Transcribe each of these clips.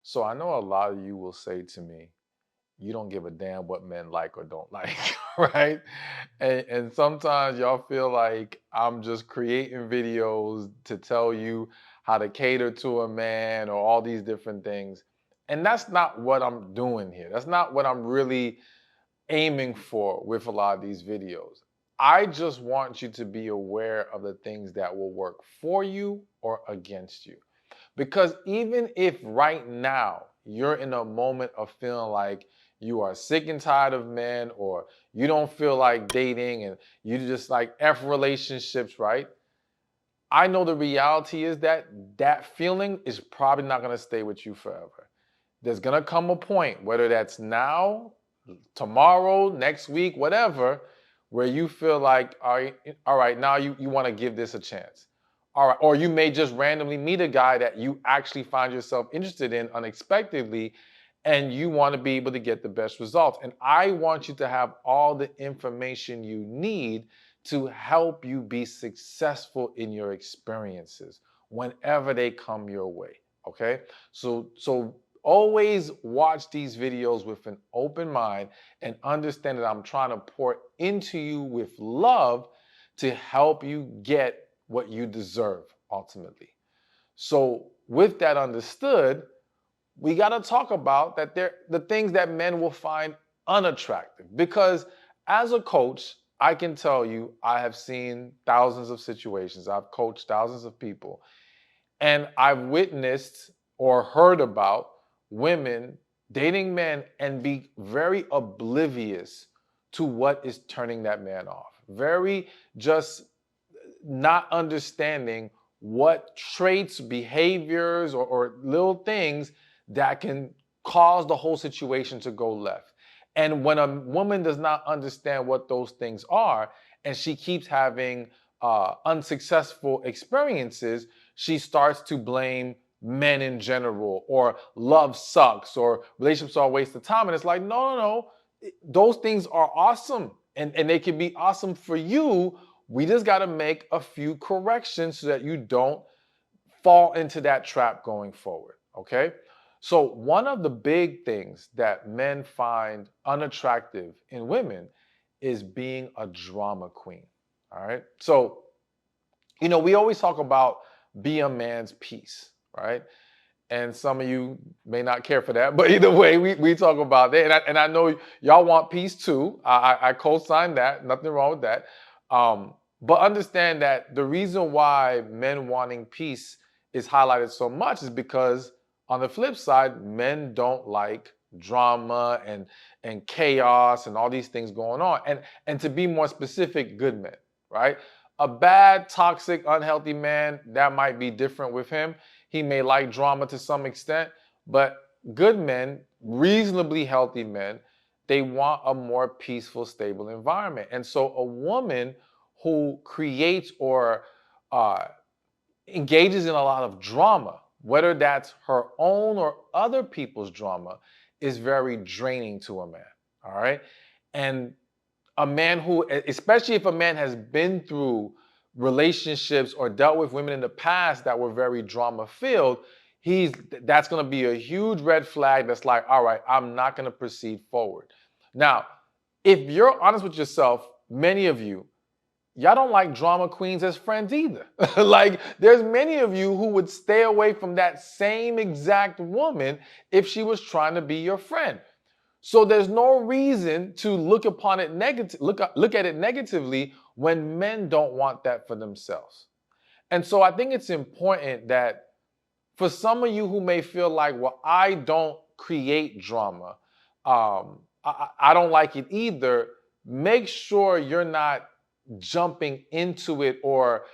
So I know a lot of you will say to me, you don't give a damn what men like or don't like, right? And sometimes y'all feel like I'm just creating videos to tell you how to cater to a man or all these different things. And that's not what I'm doing here. That's not what I'm really aiming for with a lot of these videos. I just want you to be aware of the things that will work for you or against you. Because even if right now you're in a moment of feeling like you are sick and tired of men, or you don't feel like dating and you just like F relationships, right? I know the reality is that that feeling is probably not going to stay with you forever. There's going to come a point, whether that's now, tomorrow, next week, whatever, where you feel like, all right, now you want to give this a chance. All right, or you may just randomly meet a guy that you actually find yourself interested in unexpectedly, and you want to be able to get the best results. And I want you to have all the information you need to help you be successful in your experiences whenever they come your way. Okay? So always watch these videos with an open mind and understand that I'm trying to pour into you with love to help you get what you deserve ultimately. So, with that understood, we got to talk about that the things that men will find unattractive, because as a coach, I can tell you I have seen thousands of situations. I've coached thousands of people, and I've witnessed or heard about women dating men and be very oblivious to what is turning that man off. Very just not understanding what traits, behaviors, or little things that can cause the whole situation to go left. And when a woman does not understand what those things are, and she keeps having unsuccessful experiences, she starts to blame men in general, or love sucks, or relationships are a waste of time. And it's like, no, no, no. Those things are awesome, and they can be awesome for you. We just got to make a few corrections so that you don't fall into that trap going forward. Okay. So, one of the big things that men find unattractive in women is being a drama queen. All right. So, we always talk about be a man's piece, right? And some of you may not care for that, but either way, we talk about that. And I know y'all want peace too. I co-sign that. Nothing wrong with that. But understand that the reason why men wanting peace is highlighted so much is because on the flip side, men don't like drama and chaos and all these things going on. And to be more specific, good men, right? A bad, toxic, unhealthy man, that might be different with him. He may like drama to some extent, but good men, reasonably healthy men, they want a more peaceful, stable environment. And so a woman who creates or uh, engages in a lot of drama, whether that's her own or other people's drama, is very draining to a man. All right. And a man who, especially if a man has been through relationships or dealt with women in the past that were very drama filled, that's going to be a huge red flag. That's like, all right, I'm not going to proceed forward. Now, if you're honest with yourself, many of you, y'all don't like drama queens as friends either. Like, there's many of you who would stay away from that same exact woman if she was trying to be your friend. So there's no reason to look upon it negative, look at it negatively when men don't want that for themselves. And so I think it's important that for some of you who may feel like, well, I don't create drama, I don't like it either, make sure you're not jumping into it or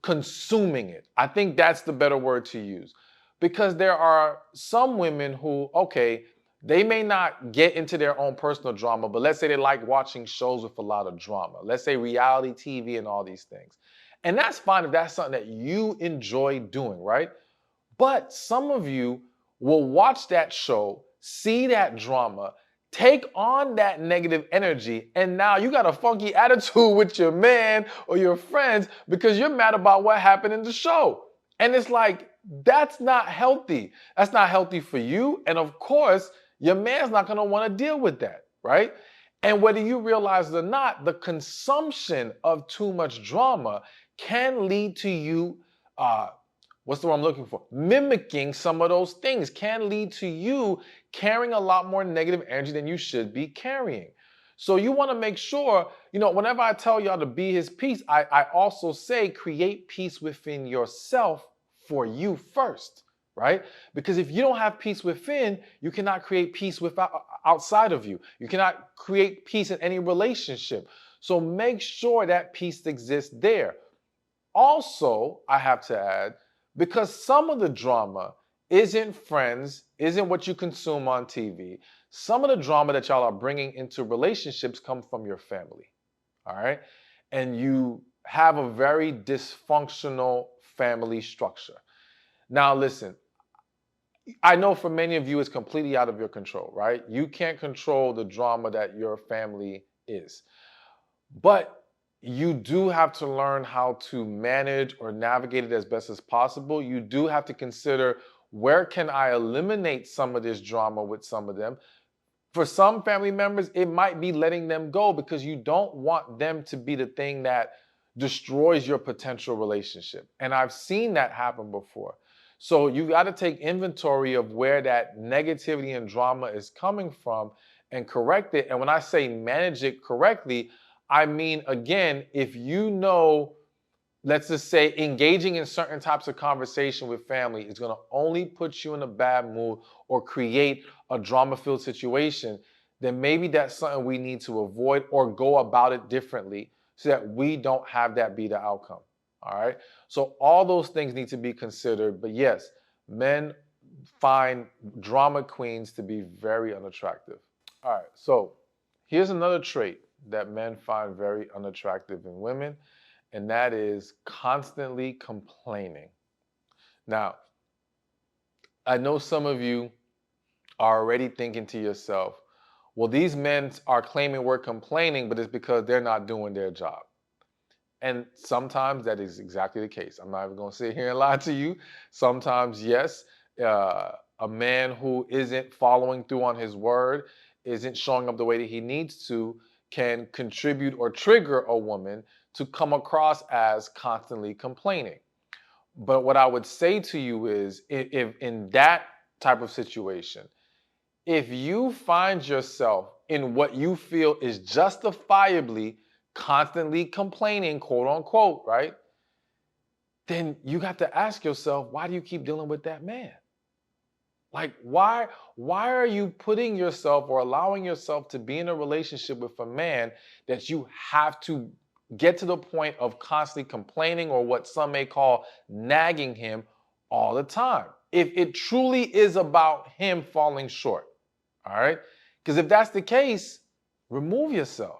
consuming it. I think that's the better word to use. Because there are some women who, okay, they may not get into their own personal drama, but let's say they like watching shows with a lot of drama. Let's say reality TV and all these things. And that's fine if that's something that you enjoy doing, right? But some of you will watch that show, see that drama, take on that negative energy, and now you got a funky attitude with your man or your friends because you're mad about what happened in the show. And it's like, That's not healthy. That's not healthy for you. And of course, your man's not going to want to deal with that, right? And whether you realize it or not, the consumption of too much drama can lead to you, what's the word I'm looking for? Mimicking some of those things can lead to you carrying a lot more negative energy than you should be carrying. So you want to make sure, whenever I tell y'all to be his peace, I also say create peace within yourself for you first, right? Because if you don't have peace within, you cannot create peace outside of you. You cannot create peace in any relationship. So make sure that peace exists there. Also, I have to add, because some of the drama isn't friends, isn't what you consume on TV. Some of the drama that y'all are bringing into relationships come from your family, all right? And you have a very dysfunctional family structure. Now, listen, I know for many of you it's completely out of your control, right? You can't control the drama that your family is. But you do have to learn how to manage or navigate it as best as possible. You do have to consider, where can I eliminate some of this drama with some of them? For some family members, it might be letting them go, because you don't want them to be the thing that destroys your potential relationship. And I've seen that happen before. So you got to take inventory of where that negativity and drama is coming from and correct it. And when I say manage it correctly, I mean, again, if you know, let's just say engaging in certain types of conversation with family is going to only put you in a bad mood or create a drama-filled situation, then maybe that's something we need to avoid or go about it differently so that we don't have that be the outcome. All right. So all those things need to be considered. But yes, men find drama queens to be very unattractive. All right. So here's another trait that men find very unattractive in women, and that is constantly complaining. Now, I know some of you are already thinking to yourself, well, these men are claiming we're complaining, but it's because they're not doing their job. And sometimes that is exactly the case. I'm not even going to sit here and lie to you. Sometimes, yes, a man who isn't following through on his word, isn't showing up the way that he needs to, can contribute or trigger a woman to come across as constantly complaining. But what I would say to you is, if in that type of situation, if you find yourself in what you feel is justifiably constantly complaining, quote unquote, right? Then you got to ask yourself, why do you keep dealing with that man? Like, why are you putting yourself or allowing yourself to be in a relationship with a man that you have to get to the point of constantly complaining, or what some may call nagging him all the time? If it truly is about him falling short, all right? Because if that's the case, remove yourself.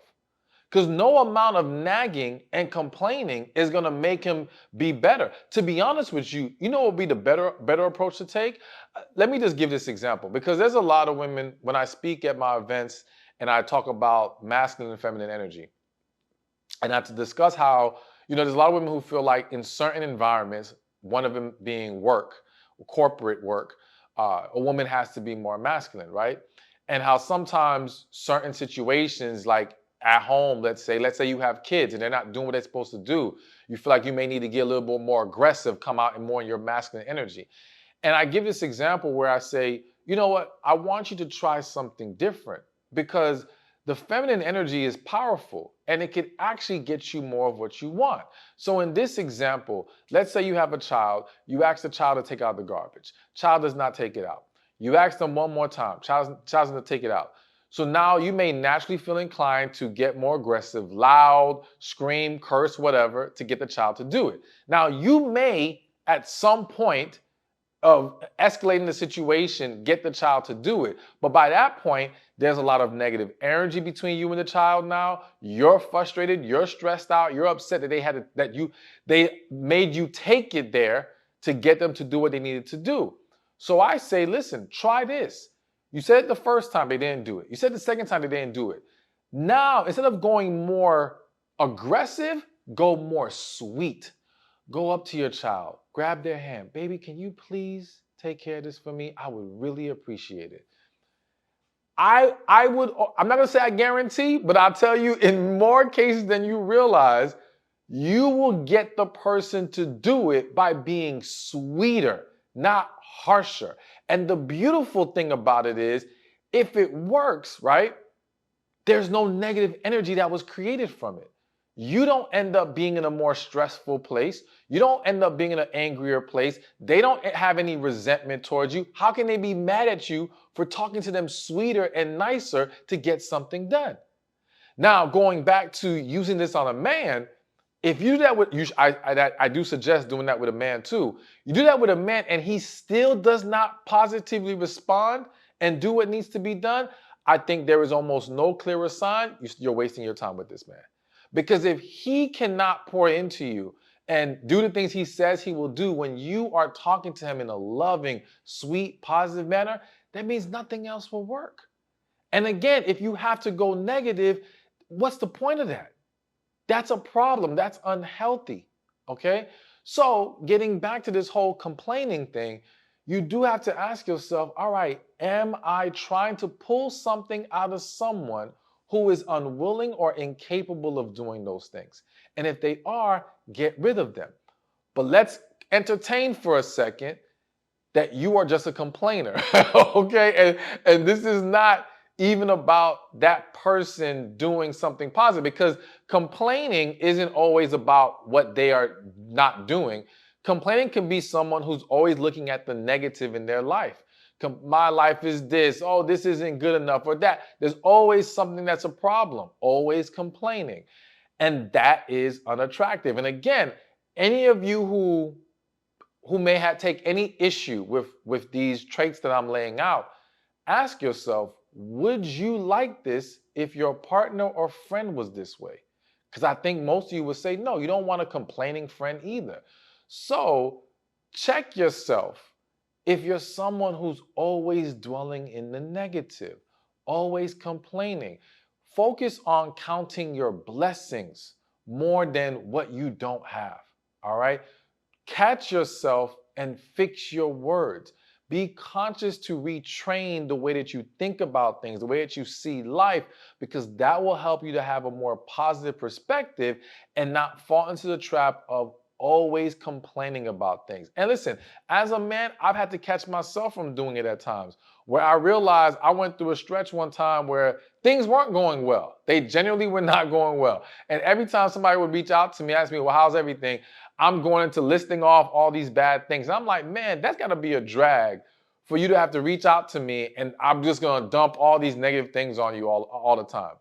Because no amount of nagging and complaining is going to make him be better. To be honest with you, you know what would be the better approach to take? Let me just give this example, because there's a lot of women, when I speak at my events and I talk about masculine and feminine energy, and I have to discuss how, there's a lot of women who feel like in certain environments, one of them being work, corporate work, a woman has to be more masculine, right? And how sometimes certain situations, like at home, let's say you have kids and they're not doing what they're supposed to do, you feel like you may need to get a little bit more aggressive, come out and more in your masculine energy. And I give this example where I say, you know what, I want you to try something different, because the feminine energy is powerful and it can actually get you more of what you want. So in this example, let's say you have a child, you ask the child to take out the garbage. Child does not take it out. You ask them one more time, child's going to take it out. So now you may naturally feel inclined to get more aggressive, loud, scream, curse, whatever, to get the child to do it. Now you may, at some point of escalating the situation, get the child to do it. But by that point, there's a lot of negative energy between you and the child now. You're frustrated, you're stressed out, you're upset that they made you take it there to get them to do what they needed to do. So I say, listen, try this. You said it the first time, they didn't do it. You said the second time, they didn't do it. Now, instead of going more aggressive, go more sweet. Go up to your child. grab their hand. Baby, can you please take care of this for me? I would really appreciate it. I'm not gonna say I guarantee, but I'll tell you in more cases than you realize, you will get the person to do it by being sweeter, not harsher. And the beautiful thing about it is, if it works, right, there's no negative energy that was created from it. You don't end up being in a more stressful place. You don't end up being in an angrier place. They don't have any resentment towards you. How can they be mad at you for talking to them sweeter and nicer to get something done? Now, going back to using this on a man, if you do that with you, I do suggest doing that with a man too. You do that with a man and he still does not positively respond and do what needs to be done. I think there is almost no clearer sign you're wasting your time with this man. Because if he cannot pour into you and do the things he says he will do when you are talking to him in a loving, sweet, positive manner, that means nothing else will work. And again, if you have to go negative, what's the point of that? That's a problem. That's unhealthy. Okay? So, getting back to this whole complaining thing, you do have to ask yourself, all right, am I trying to pull something out of someone who is unwilling or incapable of doing those things? And if they are, get rid of them. But let's entertain for a second that you are just a complainer. Okay? And this is not even about that person doing something positive, because complaining isn't always about what they are not doing. Complaining can be someone who's always looking at the negative in their life. My life is this, oh, this isn't good enough, or that. There's always something that's a problem, always complaining. And that is unattractive. And again, any of you who may have take any issue with these traits that I'm laying out, ask yourself, would you like this if your partner or friend was this way? Because I think most of you would say, no, you don't want a complaining friend either. So check yourself. If you're someone who's always dwelling in the negative, always complaining, focus on counting your blessings more than what you don't have. All right? Catch yourself and fix your words. Be conscious to retrain the way that you think about things, the way that you see life, because that will help you to have a more positive perspective and not fall into the trap of always complaining about things. And listen, as a man, I've had to catch myself from doing it at times, where I realized I went through a stretch one time where things weren't going well. They genuinely were not going well. And every time somebody would reach out to me, ask me, well, how's everything? I'm going into listing off all these bad things. And I'm like, man, that's got to be a drag for you to have to reach out to me and I'm just going to dump all these negative things on you all the time.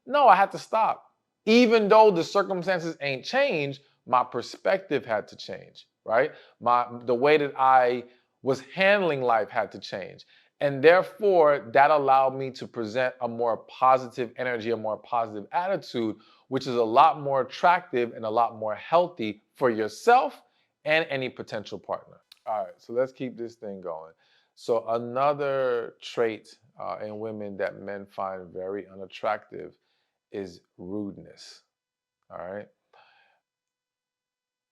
No, I had to stop. Even though the circumstances ain't changed, my perspective had to change, right? The way that I was handling life had to change. And therefore, that allowed me to present a more positive energy, a more positive attitude, which is a lot more attractive and a lot more healthy for yourself and any potential partner. All right, so let's keep this thing going. So another trait in women that men find very unattractive is rudeness. All right.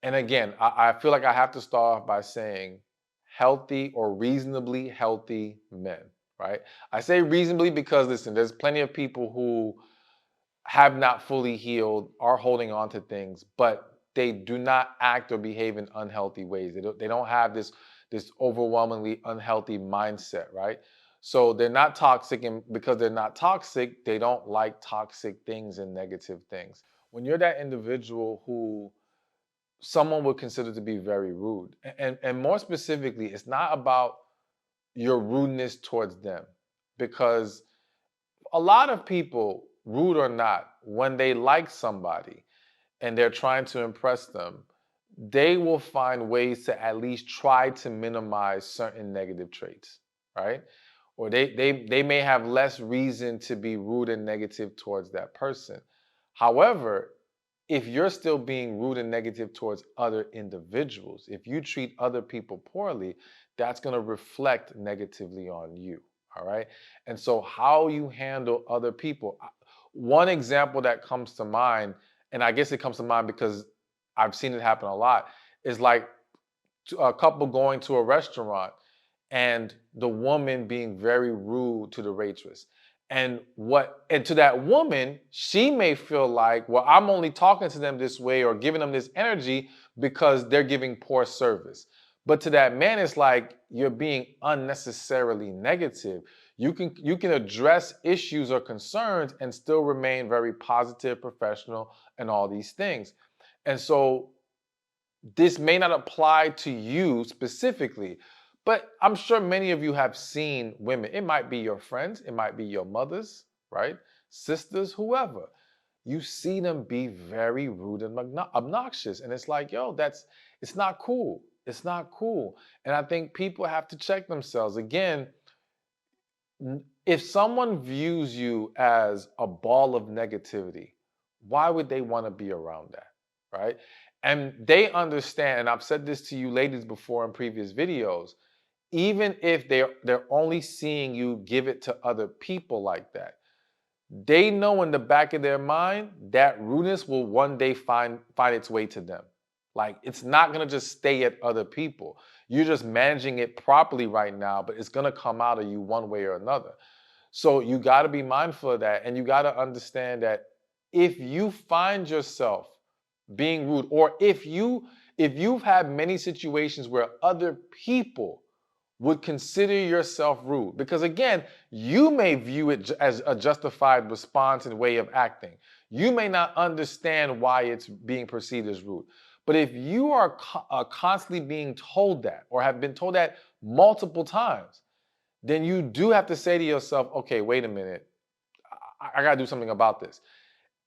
And again, I feel like I have to start off by saying healthy or reasonably healthy men, right? I say reasonably because, listen, there's plenty of people who have not fully healed, are holding on to things, but they do not act or behave in unhealthy ways. They don't have this overwhelmingly unhealthy mindset, right? So they're not toxic, and because they're not toxic, they don't like toxic things and negative things. When you're that individual who someone would consider to be very rude, and more specifically, it's not about your rudeness towards them, because a lot of people, rude or not, when they like somebody and they're trying to impress them, they will find ways to at least try to minimize certain negative traits, right? Or they may have less reason to be rude and negative towards that person. However, if you're still being rude and negative towards other individuals, if you treat other people poorly, that's going to reflect negatively on you. All right. And so, how you handle other people. One example that comes to mind, and I guess it comes to mind because I've seen it happen a lot, is like a couple going to a restaurant and the woman being very rude to the waitress. And to that woman, she may feel like, well, I'm only talking to them this way or giving them this energy because they're giving poor service. But to that man, it's like you're being unnecessarily negative. You can address issues or concerns and still remain very positive, professional, and all these things. And so this may not apply to you specifically, but I'm sure many of you have seen women. It might be your friends, it might be your mothers, right? Sisters, whoever. You see them be very rude and obnoxious. And it's like, yo, it's not cool. It's not cool. And I think people have to check themselves. Again, if someone views you as a ball of negativity, why would they want to be around that, right? And they understand, and I've said this to you ladies before in previous videos, even if they're only seeing you give it to other people like that, they know in the back of their mind that rudeness will one day find its way to them. Like, it's not gonna just stay at other people. You're just managing it properly right now, but it's gonna come out of you one way or another. So you got to be mindful of that, and you got to understand that if you find yourself being rude, or if you've had many situations where other people would consider yourself rude, because again, you may view it as a justified response and way of acting. You may not understand why it's being perceived as rude. But if you are constantly being told that, or have been told that multiple times, then you do have to say to yourself, okay, wait a minute, I got to do something about this.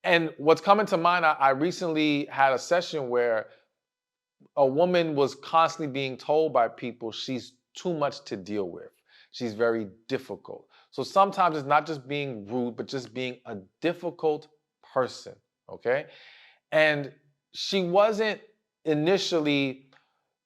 And what's coming to mind, I recently had a session where a woman was constantly being told by people she's too much to deal with. She's very difficult. So sometimes it's not just being rude, but just being a difficult person, okay? And she wasn't initially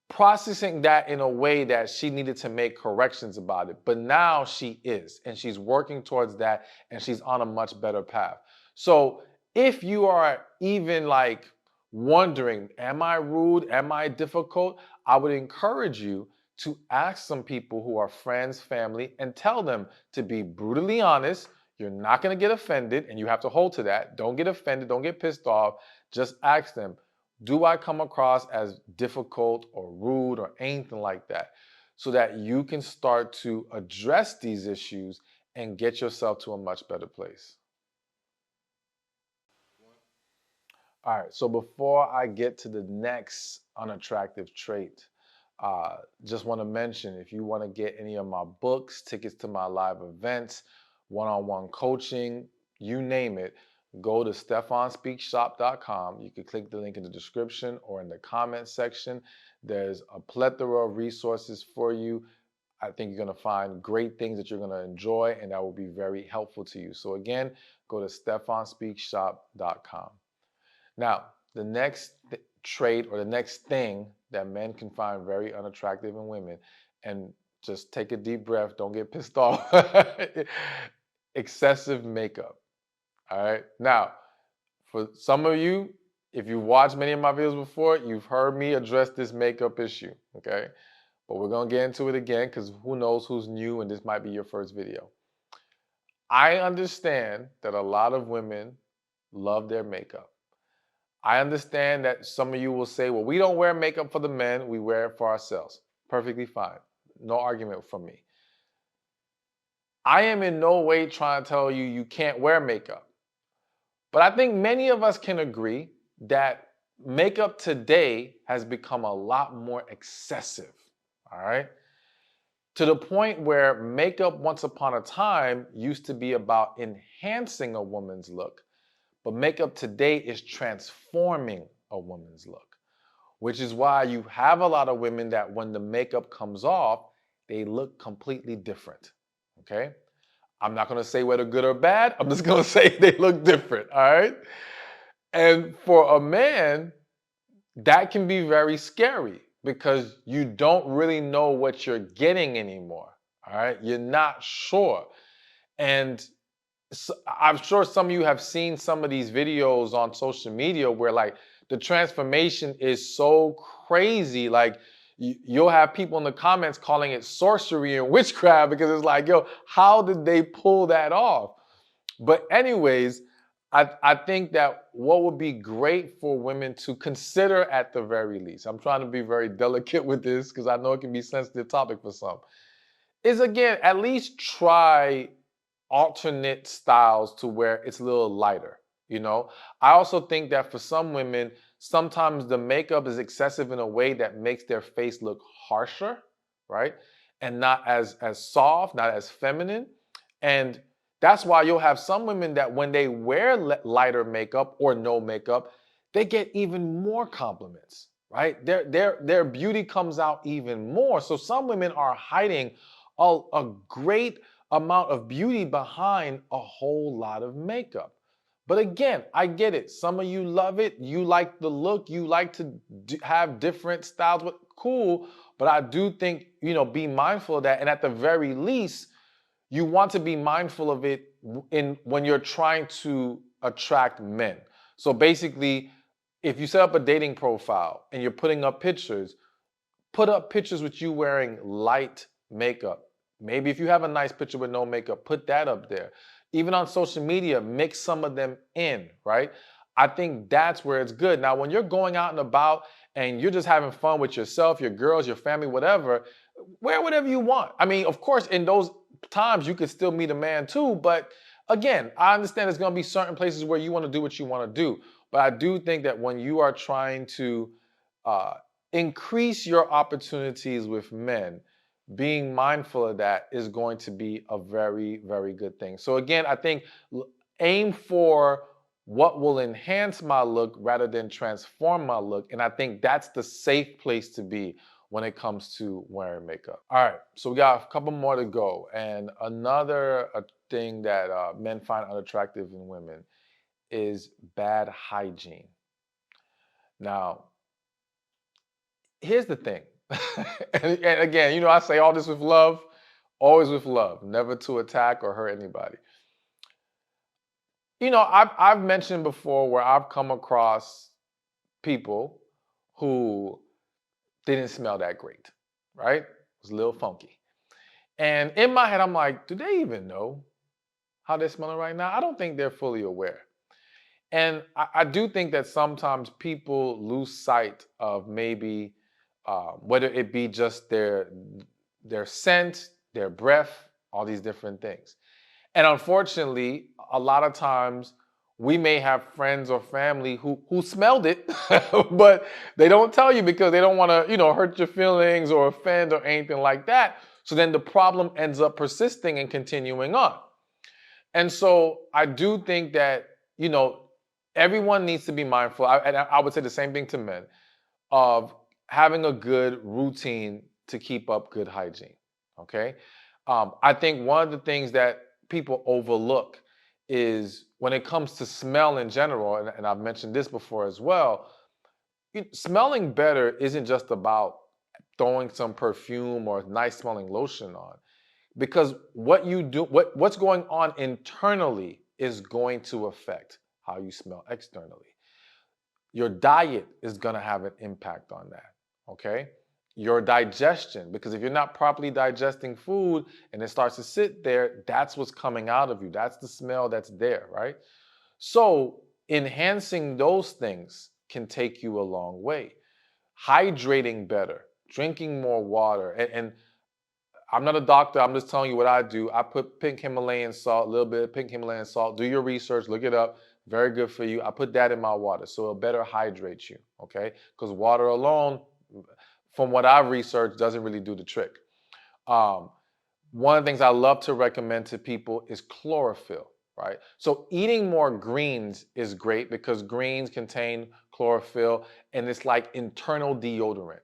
processing that in a way that she needed to make corrections about it. But now she is, and she's working towards that, and she's on a much better path. So if you are even like wondering, am I rude? Am I difficult? I would encourage you to ask some people who are friends, family, and tell them to be brutally honest. You're not going to get offended, and you have to hold to that. Don't get offended. Don't get pissed off. Just ask them, do I come across as difficult or rude or anything like that? So that you can start to address these issues and get yourself to a much better place. All right, so before I get to the next unattractive trait, just want to mention, if you want to get any of my books, tickets to my live events, one-on-one coaching, you name it, go to stephanspeakshop.com. You can click the link in the description or in the comment section. There's a plethora of resources for you. I think you're going to find great things that you're going to enjoy, and that will be very helpful to you. So again, go to stephanspeakshop.com. Now, the next trait, or the next thing that men can find very unattractive in women, and just take a deep breath, don't get pissed off, excessive makeup. All right. Now, for some of you, if you've watched many of my videos before, you've heard me address this makeup issue. Okay. But we're going to get into it again, because who knows who's new, and this might be your first video. I understand that a lot of women love their makeup. I understand that some of you will say, well, we don't wear makeup for the men, we wear it for ourselves. Perfectly fine. No argument from me. I am in no way trying to tell you you can't wear makeup. But I think many of us can agree that makeup today has become a lot more excessive, all right? To the point where makeup once upon a time used to be about enhancing a woman's look. But makeup today is transforming a woman's look, which is why you have a lot of women that when the makeup comes off, they look completely different, okay? I'm not gonna say whether good or bad, I'm just gonna say they look different, all right? And for a man, that can be very scary because you don't really know what you're getting anymore, all right? You're not sure. And so I'm sure some of you have seen some of these videos on social media where like the transformation is so crazy. Like you'll have people in the comments calling it sorcery and witchcraft because it's like, yo, how did they pull that off? But anyways, I think that what would be great for women to consider at the very least, I'm trying to be very delicate with this because I know it can be a sensitive topic for some, is again, at least try alternate styles to where it's a little lighter. You know, I also think that for some women, sometimes the makeup is excessive in a way that makes their face look harsher, right? And not as soft, not as feminine. And that's why you'll have some women that when they wear lighter makeup or no makeup, they get even more compliments, right? Their beauty comes out even more. So some women are hiding a great amount of beauty behind a whole lot of makeup. But again, I get it. Some of you love it. You like the look. You like to have different styles. But cool. But I do think, be mindful of that. And at the very least, you want to be mindful of it when you're trying to attract men. So basically, if you set up a dating profile and you're putting up pictures, put up pictures with you wearing light makeup. Maybe if you have a nice picture with no makeup, put that up there. Even on social media, mix some of them in, right? I think that's where it's good. Now, when you're going out and about and you're just having fun with yourself, your girls, your family, whatever, wear whatever you want. I mean, of course, in those times, you could still meet a man too. But again, I understand there's going to be certain places where you want to do what you want to do. But I do think that when you are trying to uh, increase your opportunities with men, being mindful of that is going to be a very, very good thing. So again, I think aim for what will enhance my look rather than transform my look. And I think that's the safe place to be when it comes to wearing makeup. All right, so we got a couple more to go. And another thing that men find unattractive in women is bad hygiene. Now, here's the thing. and again, I say all this with love, always with love, never to attack or hurt anybody. I've mentioned before where I've come across people who didn't smell that great, right? It was a little funky. And in my head, I'm like, do they even know how they're smelling right now? I don't think they're fully aware. And I do think that sometimes people lose sight of maybe whether it be just their scent, their breath, all these different things. And unfortunately, a lot of times we may have friends or family who smelled it, but they don't tell you because they don't want to, hurt your feelings or offend or anything like that. So then the problem ends up persisting and continuing on. And so I do think that, everyone needs to be mindful. And I would say the same thing to men of having a good routine to keep up good hygiene. Okay. I think one of the things that people overlook is when it comes to smell in general, and I've mentioned this before as well, smelling better isn't just about throwing some perfume or nice smelling lotion on, because what you do, what's going on internally is going to affect how you smell externally. Your diet is going to have an impact on that, okay? Your digestion, because if you're not properly digesting food and it starts to sit there, that's what's coming out of you. That's the smell that's there, right? So enhancing those things can take you a long way. Hydrating better, drinking more water, and I'm not a doctor. I'm just telling you what I do. I put pink Himalayan salt, a little bit of pink Himalayan salt. Do your research, look it up. Very good for you. I put that in my water, so it'll better hydrate you, okay? Because water alone, from what I've researched, doesn't really do the trick. One of the things I love to recommend to people is chlorophyll, right? So eating more greens is great because greens contain chlorophyll and it's like internal deodorant.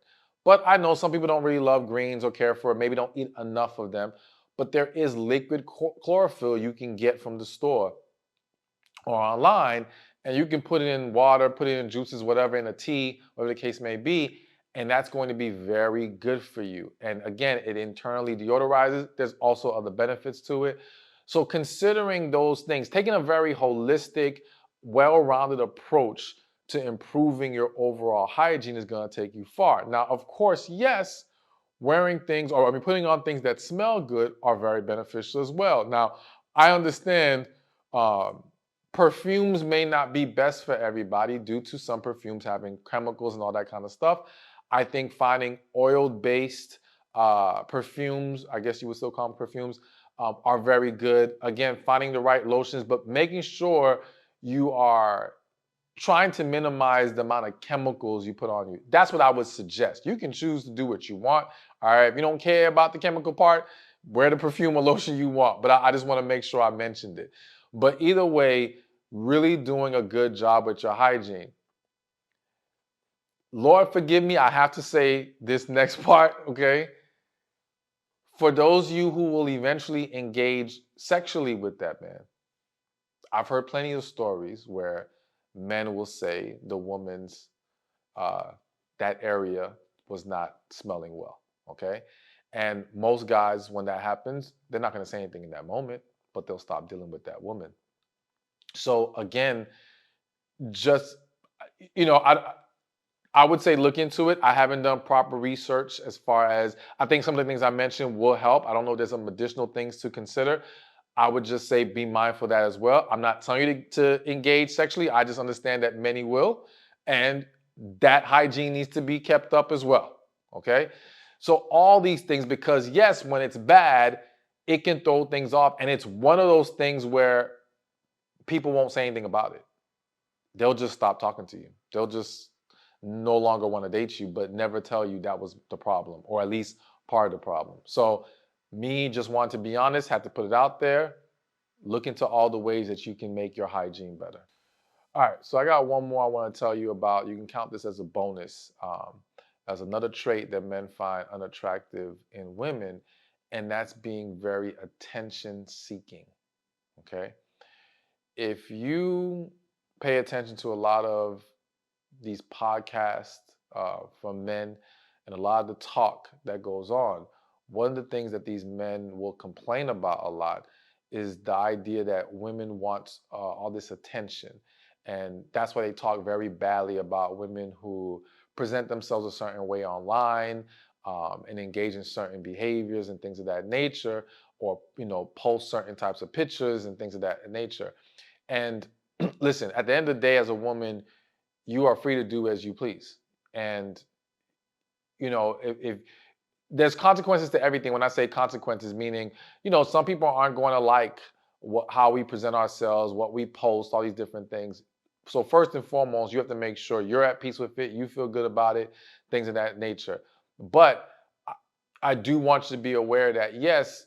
But I know some people don't really love greens or care for it, maybe don't eat enough of them. But there is liquid chlorophyll you can get from the store or online, and you can put it in water, put it in juices, whatever, in a tea, whatever the case may be, and that's going to be very good for you. And again, it internally deodorizes. There's also other benefits to it. So considering those things, taking a very holistic, well-rounded approach to improving your overall hygiene is going to take you far. Now, of course, yes, wearing things or putting on things that smell good are very beneficial as well. Now, I understand um, perfumes may not be best for everybody due to some perfumes having chemicals and all that kind of stuff. I think finding oil-based perfumes, I guess you would still call them perfumes, are very good. Again, finding the right lotions, but making sure you are trying to minimize the amount of chemicals you put on you. That's what I would suggest. You can choose to do what you want. All right. If you don't care about the chemical part, wear the perfume or lotion you want. But I just want to make sure I mentioned it. But either way, really doing a good job with your hygiene. Lord, forgive me. I have to say this next part, okay? For those of you who will eventually engage sexually with that man, I've heard plenty of stories where men will say the woman's that area was not smelling well. Okay, and most guys, when that happens, they're not going to say anything in that moment, but they'll stop dealing with that woman. So again, just I would say look into it. I haven't done proper research as far as I think some of the things I mentioned will help. I don't know if there's some additional things to consider. I would just say be mindful of that as well. I'm not telling you to engage sexually. I just understand that many will. And that hygiene needs to be kept up as well. Okay? So all these things, because yes, when it's bad, it can throw things off. And it's one of those things where people won't say anything about it. They'll just stop talking to you. They'll just no longer want to date you, but never tell you that was the problem, or at least part of the problem. So me just want to be honest, had to put it out there. Look into all the ways that you can make your hygiene better. All right, so I got one more I want to tell you about. You can count this as a bonus, as another trait that men find unattractive in women, and that's being very attention seeking. Okay? If you pay attention to a lot of these podcasts from men and a lot of the talk that goes on, one of the things that these men will complain about a lot is the idea that women want all this attention. And that's why they talk very badly about women who present themselves a certain way online and engage in certain behaviors and things of that nature, or post certain types of pictures and things of that nature. And listen, at the end of the day, as a woman, you are free to do as you please. And if there's consequences to everything. When I say consequences, meaning some people aren't going to like how we present ourselves, what we post, all these different things. So first and foremost, you have to make sure you're at peace with it, you feel good about it, things of that nature. But I do want you to be aware that yes,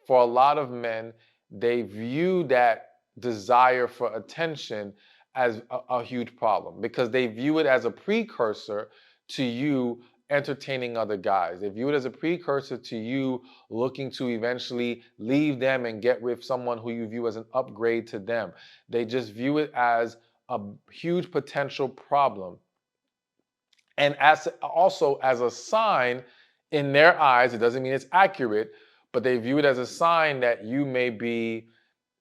for a lot of men, they view that desire for attention as a huge problem, because they view it as a precursor to you entertaining other guys. They view it as a precursor to you looking to eventually leave them and get with someone who you view as an upgrade to them. They just view it as a huge potential problem. And also as a sign in their eyes, it doesn't mean it's accurate, but they view it as a sign that you may be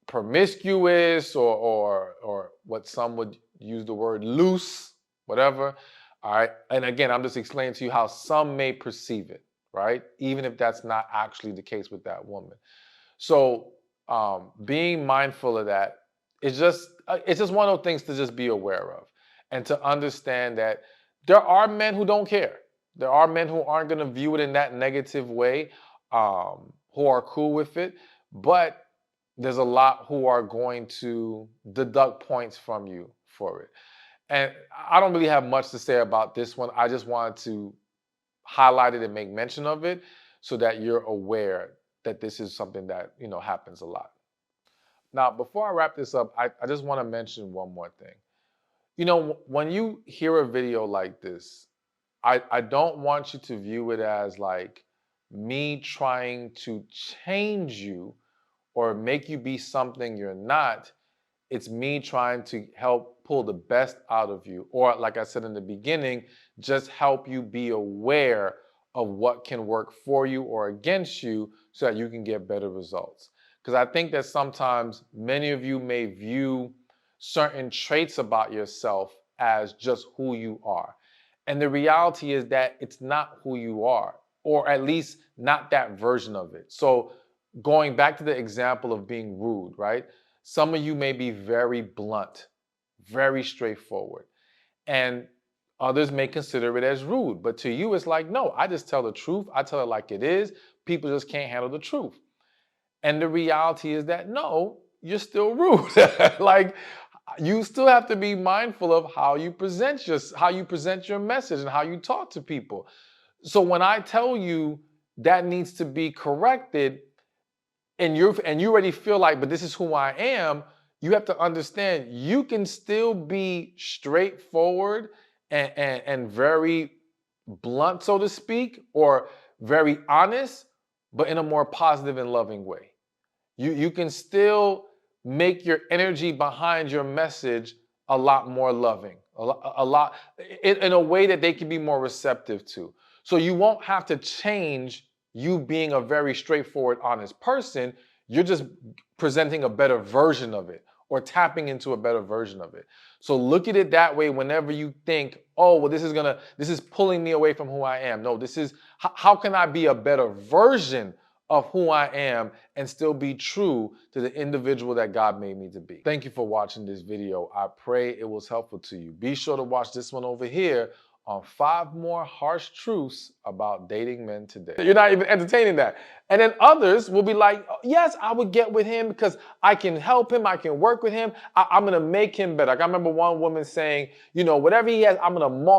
promiscuous or what some would use the word loose, whatever. All right. And again, I'm just explaining to you how some may perceive it, right? Even if that's not actually the case with that woman. So being mindful of that is it's just one of those things to just be aware of, and to understand that there are men who don't care. There are men who aren't going to view it in that negative way, who are cool with it. But there's a lot who are going to deduct points from you for it. And I don't really have much to say about this one. I just wanted to highlight it and make mention of it so that you're aware that this is something that, happens a lot. Now, before I wrap this up, I just want to mention one more thing. When you hear a video like this, I don't want you to view it as like me trying to change you or make you be something you're not. It's me trying to help pull the best out of you. Or like I said in the beginning, just help you be aware of what can work for you or against you so that you can get better results. Because I think that sometimes many of you may view certain traits about yourself as just who you are. And the reality is that it's not who you are, or at least not that version of it. So going back to the example of being rude, right? Some of you may be very blunt, very straightforward, and others may consider it as rude. But to you, it's like, no, I just tell the truth. I tell it like it is. People just can't handle the truth. And the reality is that no, you're still rude. Like, you still have to be mindful of how you present your message and how you talk to people. So when I tell you that needs to be corrected, and you already feel like, but this is who I am, you have to understand you can still be straightforward and very blunt, so to speak, or very honest, but in a more positive and loving way. You can still make your energy behind your message a lot more loving, a lot in a way that they can be more receptive to. So you won't have to change you being a very straightforward, honest person. You're just presenting a better version of it or tapping into a better version of it. So look at it that way whenever you think, oh, well, this is pulling me away from who I am. No, this is, how can I be a better version of who I am and still be true to the individual that God made me to be? Thank you for watching this video. I pray it was helpful to you. Be sure to watch this one over here on 5 more harsh truths about dating men today. You're not even entertaining that. And then others will be like, oh, yes, I would get with him because I can help him. I can work with him. I'm going to make him better. Like, I remember one woman saying, you know, whatever he has, I'm going to multiply